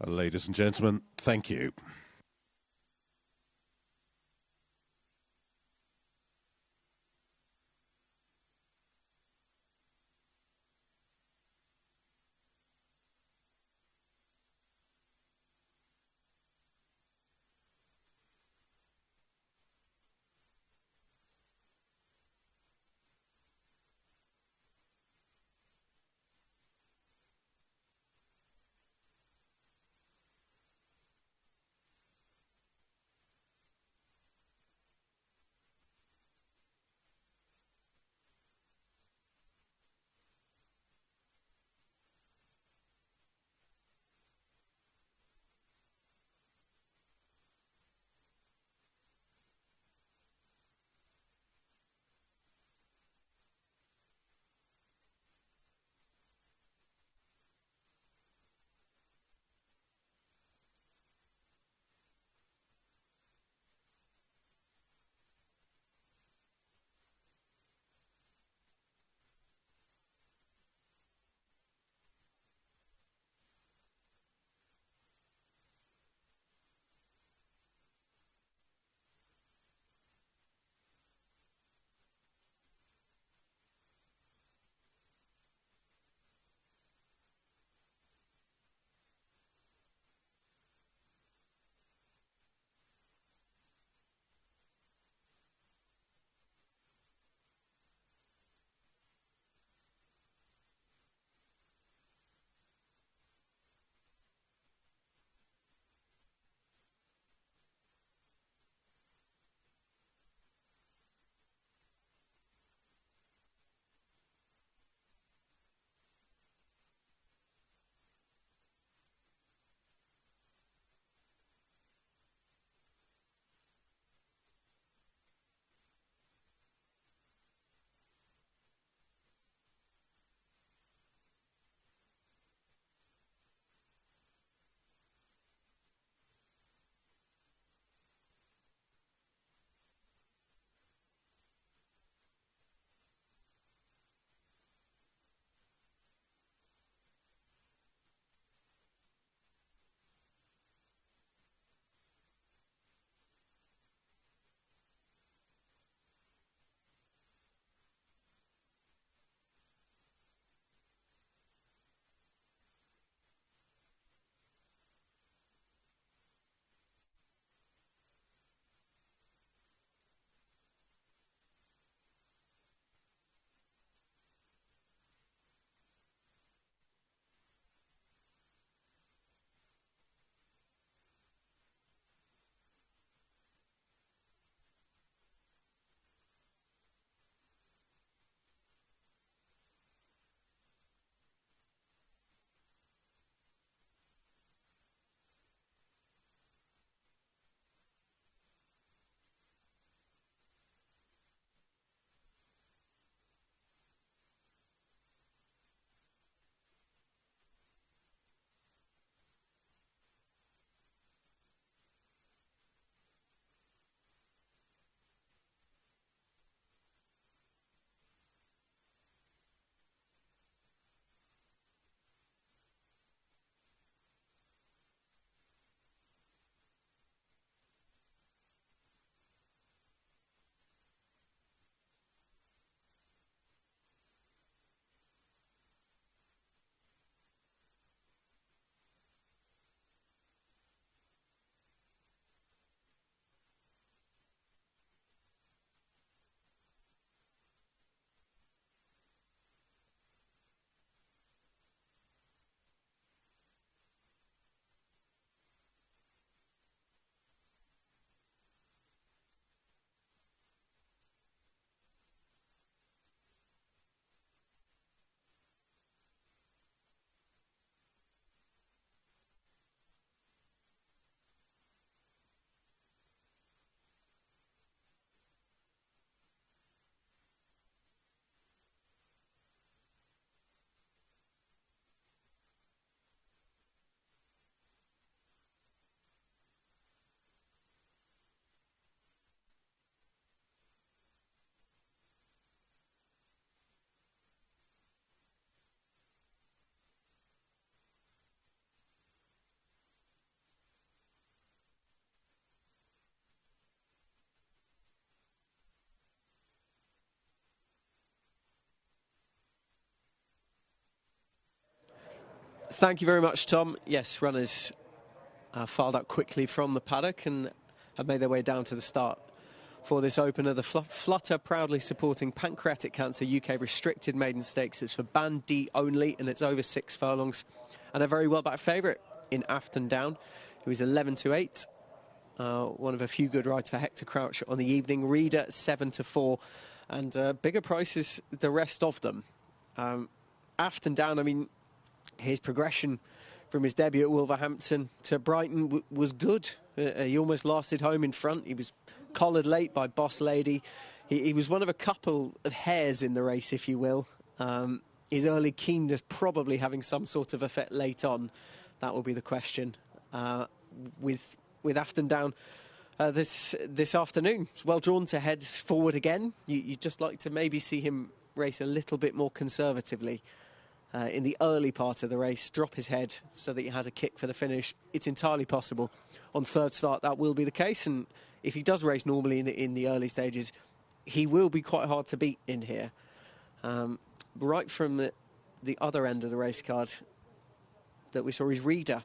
Ladies and gentlemen, thank you. Thank you very much, Tom. Yes, runners filed out quickly from the paddock and have made their way down to the start for this opener. The Flutter proudly supporting Pancreatic Cancer UK restricted maiden stakes. It's for Band D only, and it's over 6 furlongs. And a very well-backed favourite in Afton Down, who is 11-8. One of a few good rides for Hector Crouch on the evening. Reader 7-4, and bigger prices the rest of them. Afton Down, I mean, his progression from his debut at Wolverhampton to Brighton was good. He almost lasted home in front. He was collared late by Boss Lady. He was one of a couple of hares in the race, if you will. His early keenness probably having some sort of effect late on. That will be the question. With Afton Down this afternoon, it's well drawn to head forward again. You'd just like to maybe see him race a little bit more conservatively in the early part of the race, drop his head so that he has a kick for the finish. It's entirely possible on third start that will be the case, and if he does race normally in the early stages, he will be quite hard to beat in here. Right from the other end of the race card that we saw is Reader,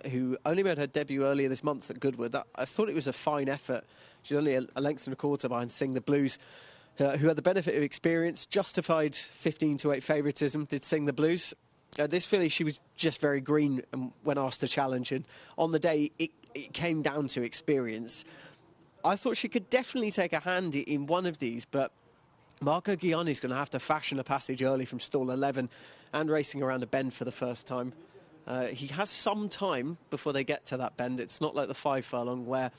who only made her debut earlier this month at Goodwood. I thought it was a fine effort. She's only a length and a quarter behind Sing the Blues, who had the benefit of experience, justified 15-8 favouritism, did Sing the Blues. This filly, she was just very green when asked to challenge, and on the day, it came down to experience. I thought she could definitely take a hand in one of these, but Marco Ghiani's going to have to fashion a passage early from stall 11 and racing around a bend for the first time. He has some time before they get to that bend. It's not like the 5 furlong where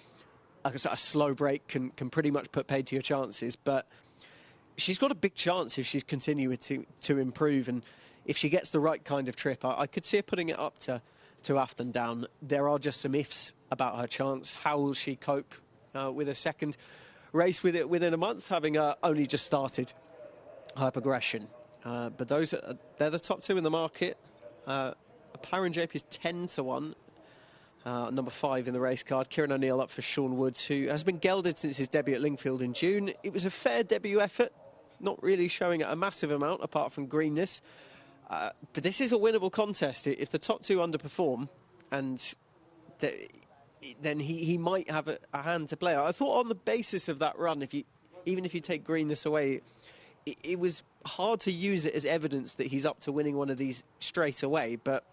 a slow break can pretty much put paid to your chances, but she's got a big chance if she's continuing to improve, and if she gets the right kind of trip, I could see her putting it up to Afton Down. There are just some ifs about her chance. How will she cope with a second race within a month, having only just started her progression? But they're the top two in the market. Apparent JP is 10-1. Number 5 in the race card. Kieran O'Neill up for Sean Woods, who has been gelded since his debut at Lingfield in June. It was a fair debut effort, not really showing a massive amount apart from greenness. But this is a winnable contest. If the top two underperform, and then he might have a hand to play. I thought on the basis of that run, even if you take greenness away, it was hard to use it as evidence that he's up to winning one of these straight away. But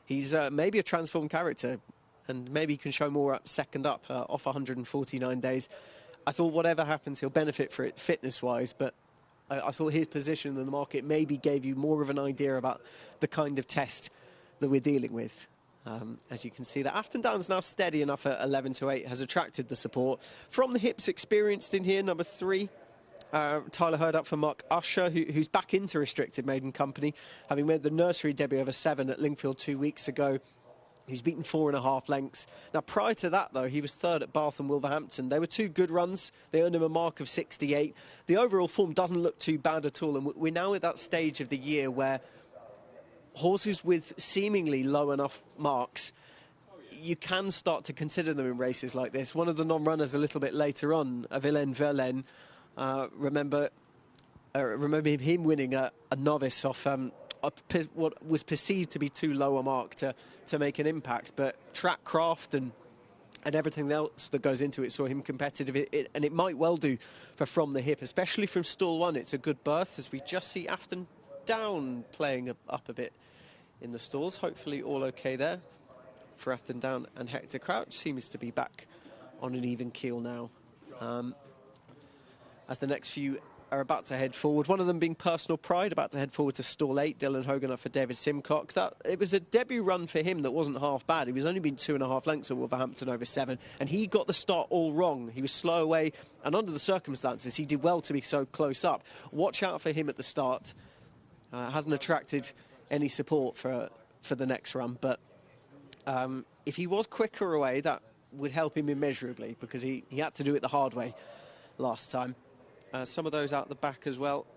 he's maybe a transformed character, and maybe he can show more up second up off 149 days. I thought whatever happens, he'll benefit for it fitness-wise, but I thought his position in the market maybe gave you more of an idea about the kind of test that we're dealing with. As you can see, that Afton Down's now steady enough at 11-8, has attracted the support. From the hips, experienced in here, number 3. Tyler Hurd up for Mark Usher, who's back into restricted maiden company, having made the nursery debut over 7 at Lingfield 2 weeks ago. He's beaten 4.5 lengths. Now, prior to that, though, he was third at Bath and Wolverhampton. They were 2 good runs. They earned him a mark of 68. The overall form doesn't look too bad at all, and we're now at that stage of the year where horses with seemingly low enough marks, you can start to consider them in races like this. One of the non-runners a little bit later on, Villain Verlaine, remember him winning a novice off what was perceived to be too low a mark to make an impact, but track craft and everything else that goes into it saw him competitive, and it might well do for From the Hip, especially from stall 1. It's a good berth, as we just see Afton Down playing up a bit in the stalls. Hopefully all okay there for Afton Down, and Hector Crouch seems to be back on an even keel now. As the next few are about to head forward, one of them being Personal Pride, about to head forward to stall 8. Dylan Hogan up for David Simcox. It was a debut run for him that wasn't half bad. He was only been 2.5 lengths at Wolverhampton over 7, and he got the start all wrong. He was slow away, and under the circumstances, he did well to be so close up. Watch out for him at the start. Hasn't attracted any support for the next run, but if he was quicker away, that would help him immeasurably, because he had to do it the hard way last time. Some of those out the back as well.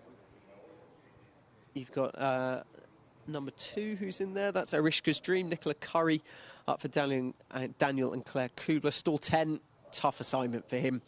You've got number 2 who's in there. That's Arishka's Dream. Nicola Curry up for Daniel and Claire Kubler. Stall 10, tough assignment for him.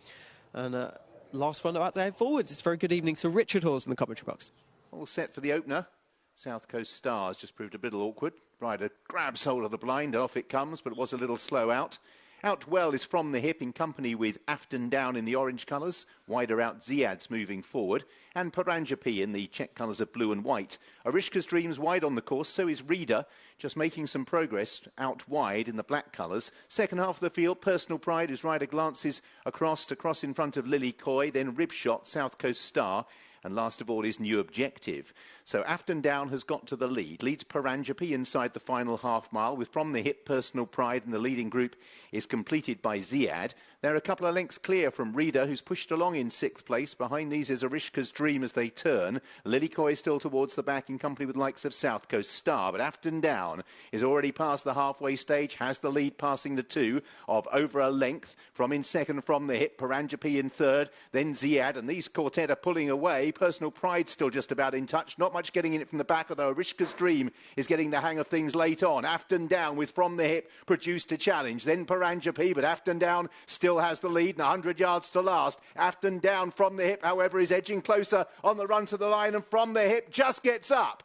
And last one about to head forwards. It's a very good evening to Richard Hawes in the commentary box. All set for the opener. South Coast Stars just proved a bit awkward. Rider grabs hold of the blind, off it comes, but it was a little slow out. Out well is From the Hip in company with Afton Down in the orange colours. Wider out Ziad's moving forward. And Paranjapi in the check colours of blue and white. Arishka's Dream's wide on the course, so is Reader, just making some progress out wide in the black colours. Second half of the field, Personal Pride, as Rider glances across to cross in front of Lily Coy, then Ribshot, South Coast Star. And last of all is New Objective. So Afton Down has got to the lead. Leads Paranjapi inside the final half mile with From the Hip, Personal Pride, and the leading group is completed by Ziad. They're a couple of lengths clear from Reader, who's pushed along in 6th place. Behind these is Arishka's Dream as they turn. Lily Coy still towards the back in company with likes of South Coast Star. But Afton Down is already past the halfway stage, has the lead passing the two of over a length. From in second, From the Hip, Paranjapi in third, then Ziad. And these quartet are pulling away. Personal Pride still just about in touch. Not much getting in it from the back, although Arishka's Dream is getting the hang of things late on. Afton Down with From the Hip produced a challenge. Then Paranjapi, but Afton Down still has the lead and 100 yards to last. Afton Down, From the Hip, however, is edging closer on the run to the line, and From the Hip just gets up.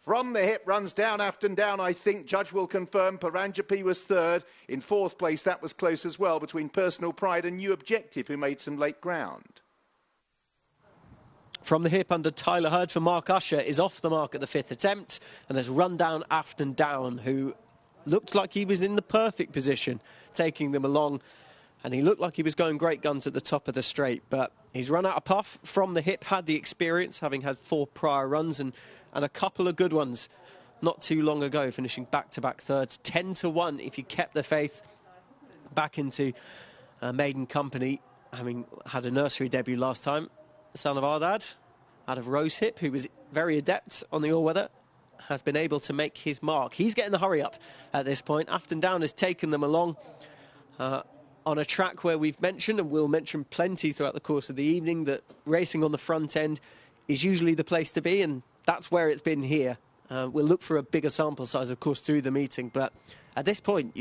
From the Hip runs down, Afton Down, I think. Judge will confirm. Paranjapi was third. In 4th place, that was close as well between Personal Pride and New Objective, who made some late ground. From the Hip under Tyler Hurd for Mark Usher is off the mark at the 5th attempt and has run down Afton Down, who looked like he was in the perfect position, taking them along. And he looked like he was going great guns at the top of the straight, but he's run out of puff. From the Hip had the experience, having had 4 prior runs and a couple of good ones not too long ago, finishing back-to-back thirds. 10-1 if you kept the faith back into maiden company, having had a nursery debut last time. Son of Ardad, out of Rosehip, who was very adept on the all-weather, has been able to make his mark. He's getting the hurry up at this point. Afton Down has taken them along on a track where we've mentioned, and we'll mention plenty throughout the course of the evening, that racing on the front end is usually the place to be, and that's where it's been here. We'll look for a bigger sample size, of course, through the meeting, but at this point,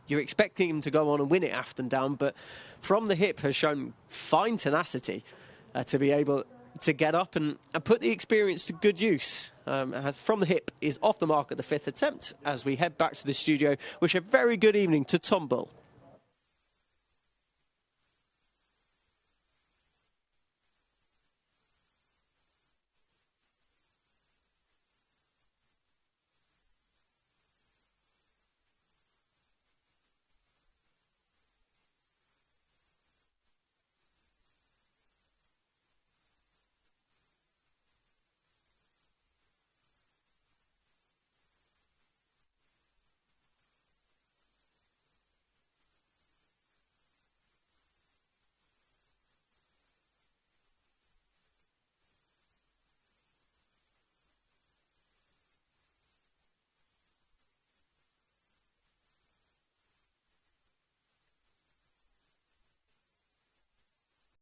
you're expecting him to go on and win it, Afton Down, but From the Hip has shown fine tenacity to be able to get up and put the experience to good use. From the Hip is off the mark at the 5th attempt as we head back to the studio. Wish a very good evening to Tom Bull.